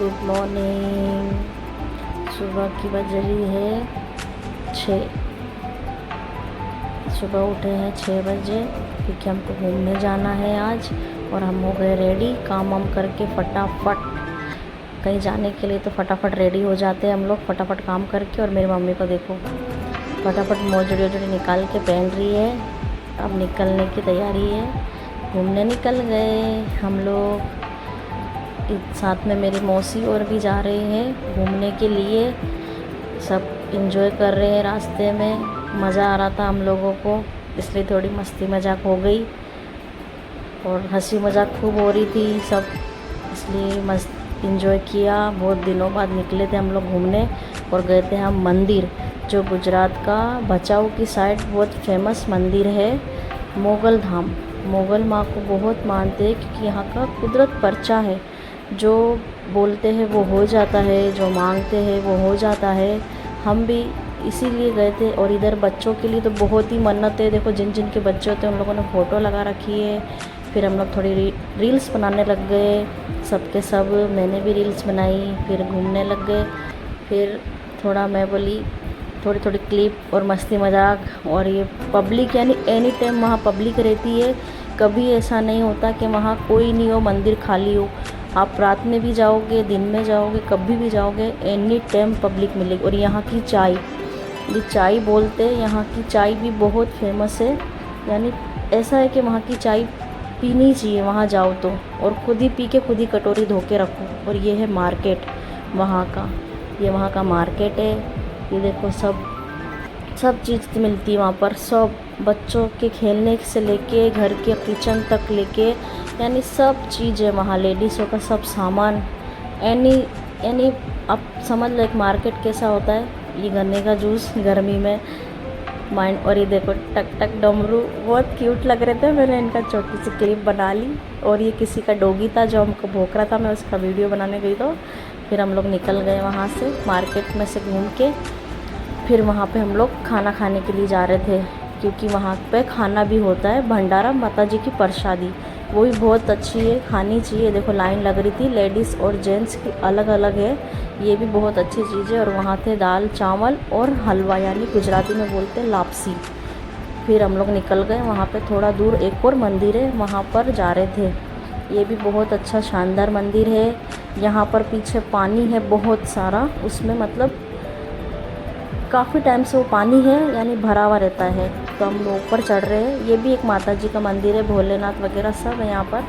Good morning. सुबह की बज रही है 6। सुबह उठे हैं 6 बजे क्योंकि हमको घूमने जाना है आज। और हम हो गए रेडी, काम वाम करके फटाफट कहीं जाने के लिए तो फटाफट रेडी हो जाते हैं हम लोग, फटाफट काम करके। और मेरी मम्मी को देखो फटाफट मोजड़ी वोजड़ी निकाल के पहन रही है, अब निकलने की तैयारी है। घूमने निकल गए हम लोग, साथ में मेरी मौसी और भी जा रहे हैं घूमने के लिए। सब एंजॉय कर रहे हैं, रास्ते में मज़ा आ रहा था हम लोगों को, इसलिए थोड़ी मस्ती मजाक हो गई और हंसी मजाक खूब हो रही थी सब, इसलिए मस्त एंजॉय किया। बहुत दिनों बाद निकले थे हम लोग घूमने और गए थे हम मंदिर, जो गुजरात का भचाऊ की साइड बहुत फेमस मंदिर है, मोगल धाम। मोगल माँ को बहुत मानते हैं क्योंकि यहाँ का कुदरत पर्चा है, जो बोलते हैं वो हो जाता है, जो मांगते हैं वो हो जाता है। हम भी इसीलिए गए थे। और इधर बच्चों के लिए तो बहुत ही मन्नत है, देखो जिन जिन के बच्चे होते हैं उन लोगों ने फ़ोटो लगा रखी है। फिर हम लोग थोड़ी रील्स बनाने लग गए सबके सब, मैंने भी रील्स बनाई, फिर घूमने लग गए। फिर थोड़ा मैं बोली थोड़ी थोड़ी क्लिप और मस्ती मजाक। और ये पब्लिक यानी एनी टाइम वहाँ पब्लिक रहती है, कभी ऐसा नहीं होता कि वहाँ कोई नहीं हो, मंदिर खाली हो। आप रात में भी जाओगे, दिन में जाओगे, कभी भी जाओगे, एनी टाइम पब्लिक मिलेगी। और यहाँ की चाय, ये चाय बोलते हैं, यहाँ की चाय भी बहुत फेमस है। यानी ऐसा है कि वहाँ की चाय पीनी चाहिए वहाँ जाओ तो, और ख़ुद ही पी के खुद ही कटोरी धो के रखो। और ये है मार्केट वहाँ का, ये वहाँ का मार्केट है। ये देखो सब चीज़ मिलती है वहाँ पर, सब बच्चों के खेलने से लेके घर के किचन तक लेके, यानी सब चीज़ है वहाँ, लेडीज़ों का सब सामान। यानी आप समझ लो एक मार्केट कैसा होता है। ये गन्ने का जूस गर्मी में माइंड। और ये देखो टक टक डमरू बहुत क्यूट लग रहे थे, मैंने इनका छोटी सी क्लिप बना ली। और ये किसी का डॉगी था जो हमको भौंक रहा था, मैं उसका वीडियो बनाने गई तो फिर हम लोग निकल गए वहाँ से मार्केट में से घूम के। फिर वहाँ पे हम लोग खाना खाने के लिए जा रहे थे क्योंकि वहाँ पे खाना भी होता है, भंडारा माता जी की प्रसादी, वो भी बहुत अच्छी है, खानी चाहिए। देखो लाइन लग रही थी, लेडीज़ और जेंट्स की अलग अलग है, ये भी बहुत अच्छी चीज़ है। और वहाँ थे दाल चावल और हलवा, यानी गुजराती में बोलते हैं लापसी। फिर हम लोग निकल गए, वहाँ पे थोड़ा दूर एक और मंदिर है, वहाँ पर जा रहे थे। ये भी बहुत अच्छा शानदार मंदिर है। यहाँ पर पीछे पानी है बहुत सारा, उसमें मतलब काफ़ी टाइम से वो पानी है, यानी भरा हुआ रहता है। तो हम लोग ऊपर चढ़ रहे हैं। ये भी एक माता जी का मंदिर है, भोलेनाथ वगैरह सब है यहाँ पर,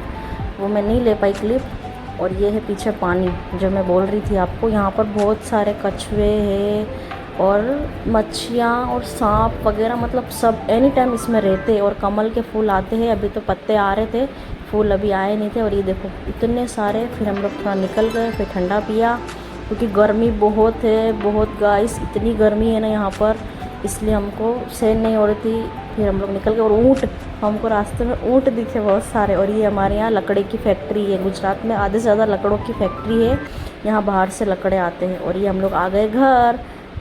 वो मैं नहीं ले पाई क्लिप। और ये है पीछे पानी जो मैं बोल रही थी आपको। यहाँ पर बहुत सारे कछुए हैं और मच्छियाँ और सांप वगैरह, मतलब सब एनी टाइम इसमें रहते हैं। और कमल के फूल आते हैं, अभी तो पत्ते आ रहे थे, फूल अभी आए नहीं थे। और ये देखो इतने सारे। फिर हम लोग थोड़ा निकल गए, फिर ठंडा पिया क्योंकि गर्मी बहुत है, बहुत गाइस, इतनी गर्मी है ना यहाँ पर, इसलिए हमको सहन नहीं हो रही थी। फिर हम लोग निकल गए। और ऊँट, हमको रास्ते में ऊँट दिखे बहुत सारे। और ये हमारे यहाँ लकड़ी की फैक्ट्री है, गुजरात में आधे से ज़्यादा लकड़ों की फैक्ट्री है, यहाँ बाहर से लकड़े आते हैं। और ये हम लोग आ गए घर।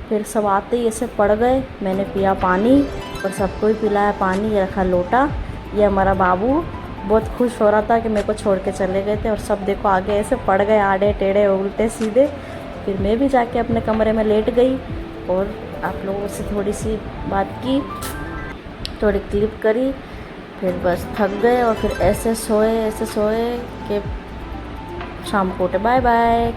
फिर सब आते ही ऐसे पड़ गए, मैंने पिया पानी और सबको ही पिलाया पानी, ये रखा लोटा। ये हमारा बाबू बहुत खुश हो रहा था कि मेरे को छोड़ के चले गए थे। और सब देखो आगे ऐसे पड़ गए, आड़े टेढ़े उल्टे सीधे। फिर मैं भी जाके अपने कमरे में लेट गई और आप लोगों से थोड़ी सी बात की, थोड़ी क्लिप करी, फिर बस थक गए। और फिर ऐसे सोए कि शाम को उठे। Bye bye.